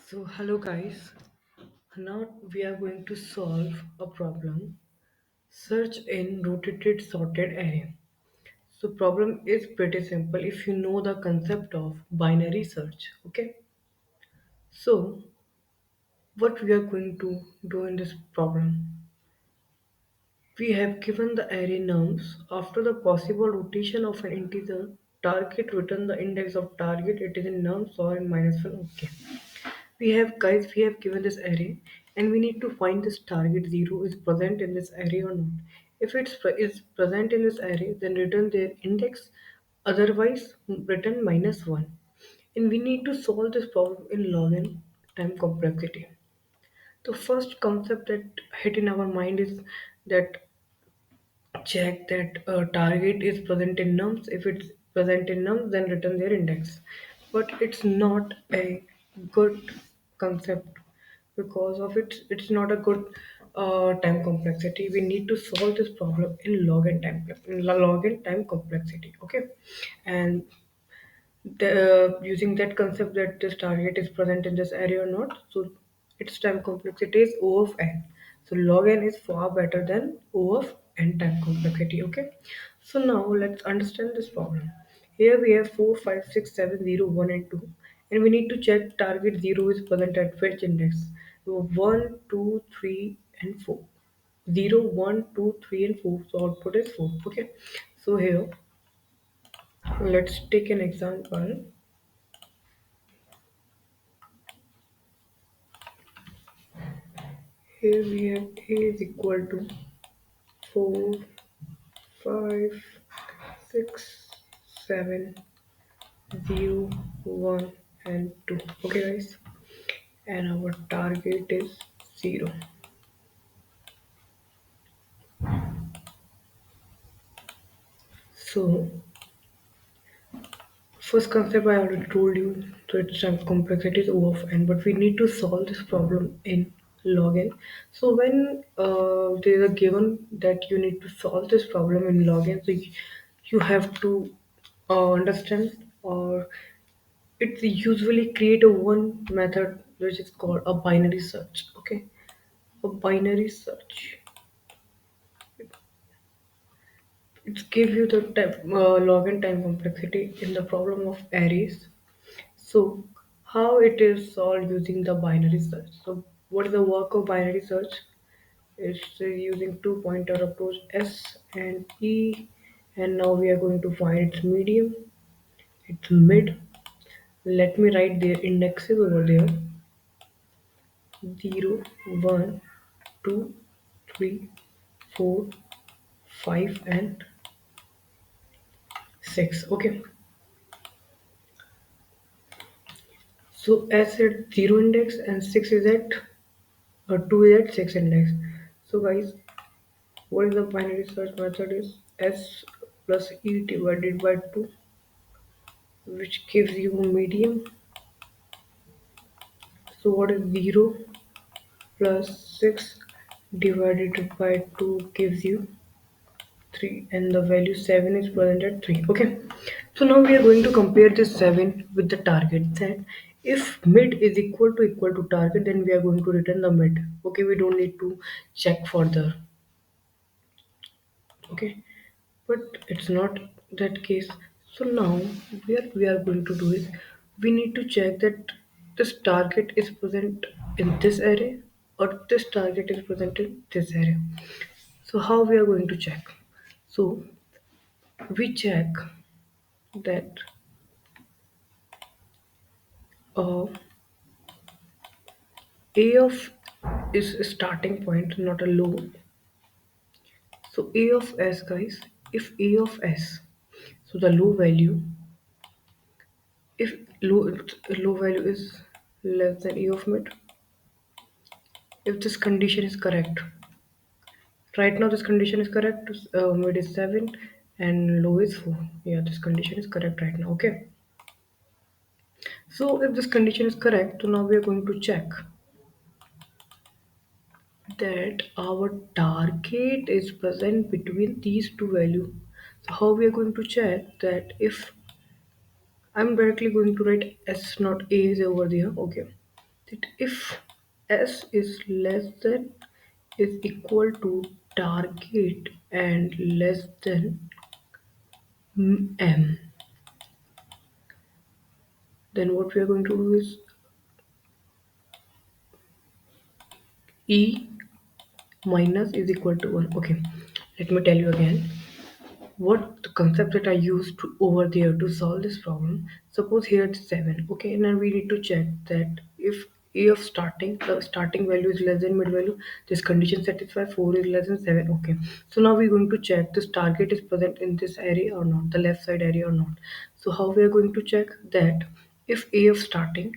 So, hello guys. Now we are going to solve a problem. Search in rotated sorted array. So, problem is pretty simple if you know the concept of binary search. Okay. So, what we are going to do in this problem? We have given the array nums after the possible rotation of an integer target return the index of target it is in nums or in -1. Okay. We have given this array and we need to find this target 0 is present in this array or not. If is present in this array, then return their index, otherwise return -1. And we need to solve this problem in log n time complexity. The first concept that hit in our mind is that check that target is present in nums. If it's present in nums, then return their index. But it's not a good concept because of it's not a good time complexity. We need to solve this problem in log and time complexity. Okay, and using that concept that this target is present in this area or not. So its time complexity is O of n. So log n is far better than O of n time complexity. Okay. So now let's understand this problem. Here we have 4, 5, 6, 7, 0, 1, and 2. And we need to check target 0 is present at which index. So 1, 2, 3, and 4. 0, 1, 2, 3, and 4. So output is 4. Okay. So here let's take an example. Here we have A is equal to 4, 5, 6, 7, 0, 1, and 2. Okay, guys. And our target is 0. So, first concept I already told you, so its time complexity is O of n, but we need to solve this problem in log n. So when there is a given that you need to solve this problem in log n, so you have to understand or it usually create a one method which is called a binary search. Okay, a binary search. It gives you the log and time complexity in the problem of arrays. So how it is solved using the binary search. So what is the work of binary search? It's using two pointer approach S and E, and now we are going to find its medium, its mid. Let me write their indexes over there: 0, 1, 2, 3, 4, 5, and 6. Okay, so S at 0 index and 6 is at 2 is at 6 index. So guys, what is the binary search method is S plus E divided by 2, which gives you medium. So what is 0 plus 6 divided by 2 gives you 3, and the value 7 is present at 3. Okay, so now we are going to compare this 7 with the target. That if mid is equal to target, then we are going to return the mid. Okay, we don't need to check further. Okay, but it's not that case. So now what we are going to do is we need to check that this target is present in this array or this target is present in this array. So how we are going to check? So we check that uh, A of is a starting point, not a low. So A of S, guys, if A of S, so the low value, if low value is less than A of mid, if this condition is correct, right now this condition is correct, mid is 7 and low is 4. Yeah, this condition is correct right now. Okay. So if this condition is correct, so now we are going to check that our target is present between these two values. So how we are going to check that? If I'm directly going to write S not A is over there. Okay, that if S is less than is equal to target and less than M, then what we are going to do is E minus is equal to 1. Okay, let me tell you again what the concept that I used to, over there to solve this problem. Suppose here it's 7. Okay, and then we need to check that if a of starting, the starting value is less than mid value, this condition satisfies 4 is less than 7. Okay, so now we're going to check this target is present in this array or not, the left side array or not. So how we are going to check that if a of starting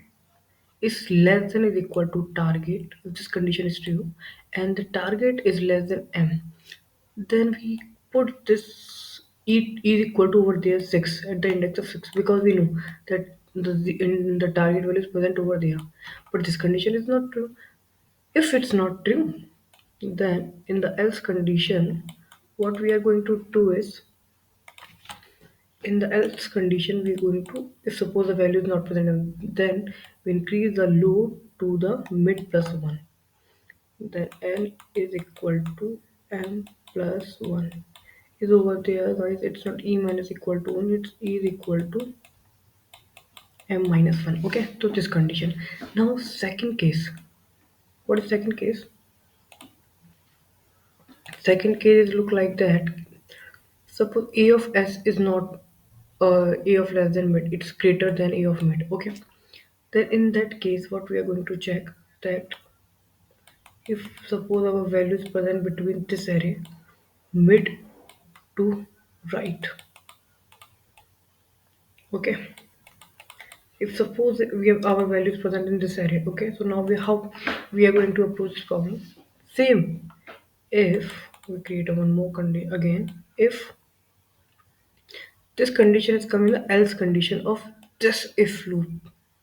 is less than is equal to target, if this condition is true, and the target is less than m, then we put this is equal to over there 6 at the index of 6, because we know that the target value is present over there, but this condition is not true. If it's not true, then in the else condition, what we are going to do is, in the else condition we're going to, if suppose the value is not present, then we increase the load to the mid plus 1, then L is equal to m plus 1 is over there, guys. It's not e minus equal to 1, it's e is equal to m minus 1. Okay, so this condition. Now second case, what is second case? Second case look like that. Suppose a of s is not a of less than mid, it's greater than a of mid. Okay, then in that case what we are going to check that if suppose our value is present between this array mid to right. Okay, if suppose we have our values present in this array. Okay, so now we how we are going to approach this problem. Same, if we create a one more condition again, if this condition is coming the else condition of this if loop,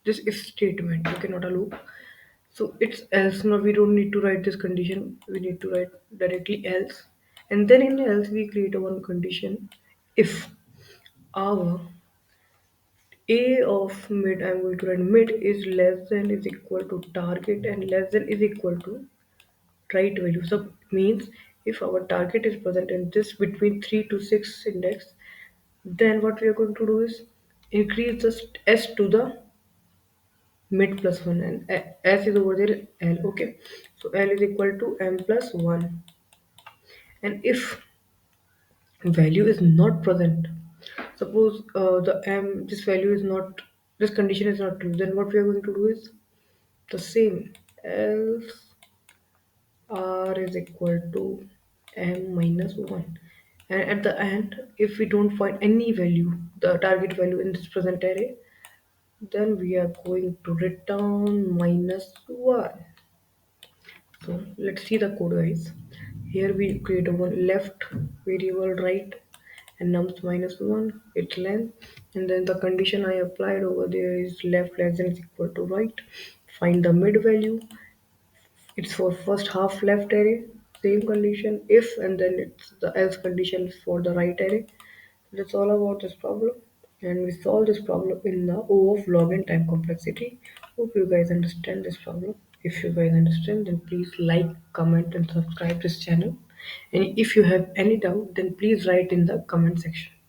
this if statement. Okay, not a loop. So it's else. Now we don't need to write this condition, we need to write directly else, and then in else we create a one condition. If our a of mid, I'm going to write mid is less than is equal to target and less than is equal to right value. So means if our target is present in this between 3 to 6 index, then what we are going to do is increase the s to the mid plus 1, and s is over there l. Okay, so l is equal to m plus 1, and if value is not present, suppose the m this value is not, this condition is not true, then what we are going to do is the same, else r is equal to m minus 1, and at the end if we don't find any value, the target value in this present array, then we are going to return minus 1. So let's see the code, guys. Here we create a one left variable right and nums minus 1 its length, and then the condition I applied over there is left less than is equal to right. Find the mid value, it's for first half left array, same condition if, and then it's the else condition for the right array. That's all about this problem, and we solve this problem in the O of log and time complexity. Hope you guys understand this problem. If you guys understand, then please like, comment, and subscribe this channel. And if you have any doubt, then please write in the comment section.